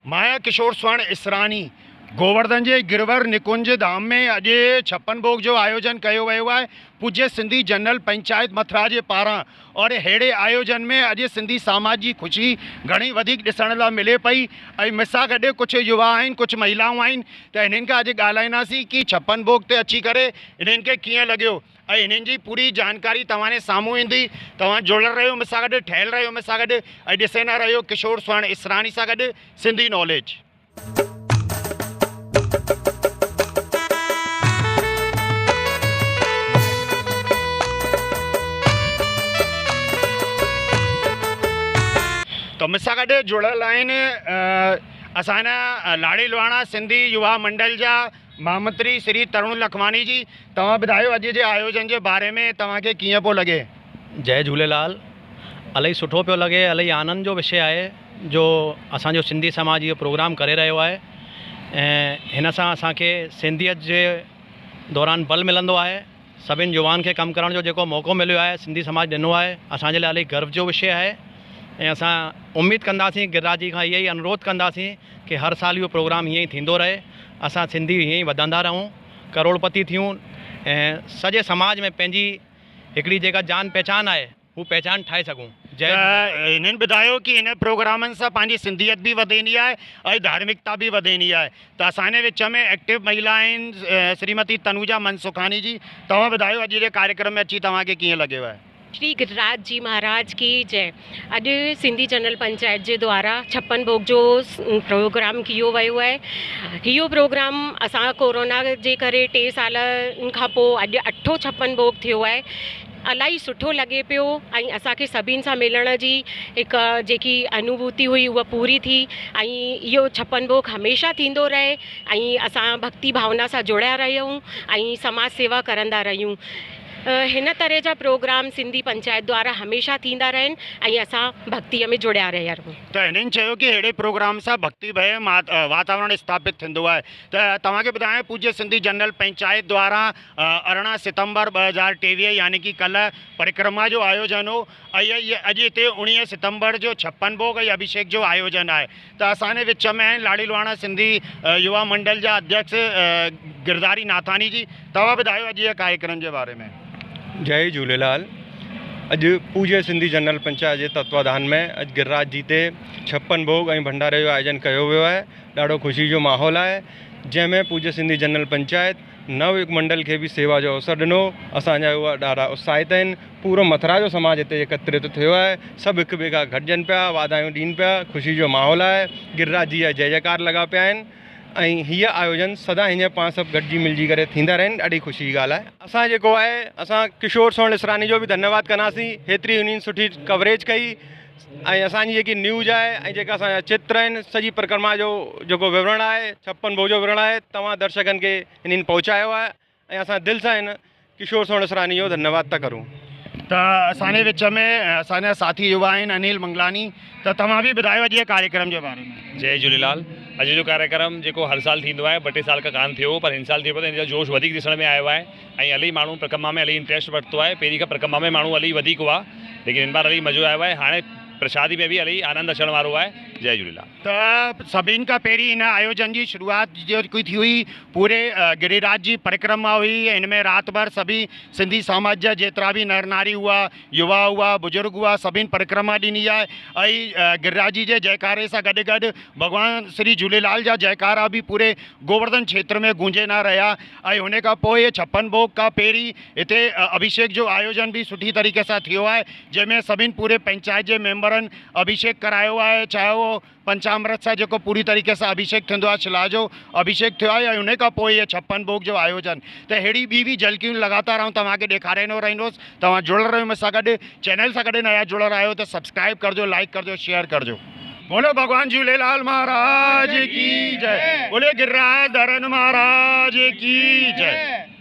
माया किशोर स्वर्ण इसरानी गोवर्धन जे गिरवर निकुंज धाम में अॼु छप्पन भोग जो आयोजन किया वियो आहे पूज्य सिंधी जनरल पंचायत मथुरा के पारां। और अहिड़े आयोजन में अॼु सिंधी समाज की खुशी घणी वधीक ॾिसण लाइ मिले पई। ऐं मूंसां गॾु कुछ युवा आहिनि, कुछ महिलाऊं आहिनि, त हिननि खां अॼु ॻाल्हाईंदासीं कि छप्पन भोग ते अची करे हिननि खे कीअं लॻियो ऐं हिननि जी पूरी जानकारी तव्हां जे साम्हूं ईंदी। तव्हां जुड़ियल रहियो मूंसां गॾु, ठहियल रहियो मूंसां गॾु ऐं ॾिसंदा रहियो किशोर स्वर्ण इसरानी सां गॾु सिंधी नॉलेज। तो मूंसां गॾु जुड़ियल आहिनि असांजा लाड़ी लुहाणा सिंधी युवा मंडल जा महामंत्री श्री तरुण लखमानी जी। तव्हां ॿुधायो अॼु जे आयोजन के बारे में तव्हांखे कीअं पियो लॻे? जय झूलेलाल। इलाही सुठो पियो लॻे, इलाही आनंद जो विषय आहे जो असांजो सिंधी समाज इहो प्रोग्राम करे रहियो आहे ऐं हिन सां असांखे सिंधियत जे दौरान बल मिलंदो आहे। सभिनि युवाउनि खे कमु करण जो जेको मौक़ो मिलियो आहे सिंधी समाज ॾिनो आहे, असांजे लाइ इलाही गर्व जो विषय आहे। ऐं असां उमेदु कंदासीं, गिरिराज जी खां इहो ई अनुरोध कंदासीं कि हर साल इहो प्रोग्राम हीअं ई थींदो रहे, असां सिंधी हीअं ई वधंदा रहूं, करोड़पति थियूं ऐं सॼे समाज में पंहिंजी हिकिड़ी जेका जान पहचान आहे हू पहचान ठाहे सघूं। जय हिननि ॿुधायो कि हिन प्रोग्रामनि सां पंहिंजी सिंधियत भी वधंदी आहे ऐं धार्मिकता भी वधंदी आहे। त असांजे विच में एक्टिव महिला आहिनि श्रीमती तनुजा मनसुखानी जी। तव्हां ॿुधायो अॼु जे कार्यक्रम में अची तव्हांखे कीअं लॻियो आहे? श्री गिरिराज जी महाराज की जय। अॼु सिंधी जनरल पंचायत जे द्वारा छप्पन भोग जो प्रोग्राम कियो वियो आहे। इहो प्रोग्राम असां कोरोना जे करे 3 साल खां पोइ अॼु 8हों छप्पन भोग थियो आहे। इलाही सुठो लॻे पियो ऐं असांखे सभिनि सां मिलण जी हिकु जेकी अनुभूति हुई उहा पूरी थी। ऐं इहो छप्पन भोग हमेशह थींदो रहे ऐं असां भक्ति भावना सां जुड़िया रहियूं ऐं समाज सेवा करंदा रहियूं। हिन तरह जा प्रोग्राम सिंधी पंचायत द्वारा हमेशह थींदा रहनि ऐं असां भक्तीअ में जुड़िया रहिया रहूं। त हिननि चयो कि अहिड़े प्रोग्राम सां भक्तिमय वातावरण स्थापित थींदो आहे। त तव्हांखे ॿुधायां पूज्य सिंधी जनरल पंचायत द्वारा 18 सितंबर 2023 यानी कि कल्ह परिक्रमा जो आयोजन हो। अॼु हिते 19 सितंबर जो छप्पन भोग ऐं अभिषेक जो आयोजन आहे। त असांजे विच में आहिनि लाड़ी लुहाणा सिंधी युवा मंडल जा अध्यक्ष गिरधारी नाथानी जी। तव्हां ॿुधायो अॼु जे कार्यक्रम के बारे में? जय झूलेलाल। अॼु पूज्य सिंधी जनरल पंचायत के तत्वाधान में अॼु गिरिराज जी ते छप्पन भोग ऐं भंडारे जो आयोजन किया वियो आहे। ॾाढो ख़ुशी जो माहौल है जैमें पूज्य सिंधी जनरल पंचायत नवयुग मंडल के भी सेवा जो अवसर ॾिनो। असांजा युवा ॾाढा उत्साहित आहिनि। पूरो मथुरा जो समाज हिते एकत्रित थियो आहे। सभु हिक ॿिए खां गॾिजनि पिया, वाधायूं ॾियनि पिया, ख़ुशी जो माहौल है। गिरिराज जी जा जय जयकार लगा पिया आहिनि ऐं हीअ आयोजन सदा हीअं पाण सभु गॾिजी मिलजी करे थींदा रहनि। ॾाढी ख़ुशी जी ॻाल्हि आहे। असां जेको आहे असां किशोर स्वर्ण इसरानी जो भी धन्यवाद कंदासीं, हेतिरी उन्हनि सुठी कवरेज कई ऐं असांजी जेकी न्यूज़ आहे ऐं जेका असांजा चित्र आहिनि सॼी परिक्रमा जो जेको विवरण आहे, छप्पन भोग जो विवरण आहे, तव्हां दर्शकनि खे हिननि पहुचायो आहे ऐं असां दिलि सां हिन किशोर स्वर्ण इसरानी जो धन्यवाद था करूं। त असांजे विच में असांजा साथी युवा आहिनि अनिल मंगलानी। त तव्हां भी ॿुधायो अॼु जे कार्यक्रम के बारे में? जय झूलेलाल। अॼु जो कार्यक्रम जेको हर साल थींदो आहे, 2-3 साल का कान थियो पर हिन साल थियो त हिन जो जोश वधीक ॾिसण में आयो आहे ऐं इलाही माण्हू परिक्रमा में इलाही इंट्रस्ट वरितो आहे। पहिरीं खां परिक्रमा में माण्हू इलाही वधीक हुआ लेकिन हिन बार इलाही मज़ो आयो आहे। हाणे प्रसादी में भी इलाही आनंद अचण वारो आहे। जय झूलेलाल। त सभिनि खां पहिरीं इन आयोजन की शुरुआत जेकी थी हुई पूरे गिरिराज जी परिक्रमा हुई। इनमें रात भर सभी सिंधी समाज जा जेतिरा भी नर नारी हुआ, युवा हुआ, बुजुर्ग हुआ, सभिनि परिक्रमा ॾिनी आहे ऐं गिरिराज जी जे जयकारे सां गॾु गॾु भगवान श्री झूलेलाल जा जयकारा भी पूरे गोवर्धन क्षेत्र में गूंजेना रहा। ऐं हुन खां पोइ छप्पन भोग खां पहिरीं हिते अभिषेक जो आयोजन भी सुठी तरीक़े सां थियो आहे जंहिंमें सभिनि पूरे पंचायत जे मेंबरनि अभिषेक करायो आहे। चाहे वो पंचामृत सां जेको पूरी तरीक़े सां अभिषेक थींदो आहे, शिला जो अभिषेक थियो आहे ऐं हुन खां पोइ इहे छप्पन भोग जो आयोजन। त अहिड़ी ॿी भी झलकियूं लगातार आऊं तव्हांखे ॾेखारींदो रहंदुसि। तव्हां जुड़ियल रहियो मूंसां गॾु, चैनल सां गॾु नया जुड़ियल आहियो त सब्सक्राइब करजो, लाइक करजो, शेयर करजो। बोलो भगवान झूलेलाल महाराज की जय। बोले गिरिराज धरन महाराज की जय।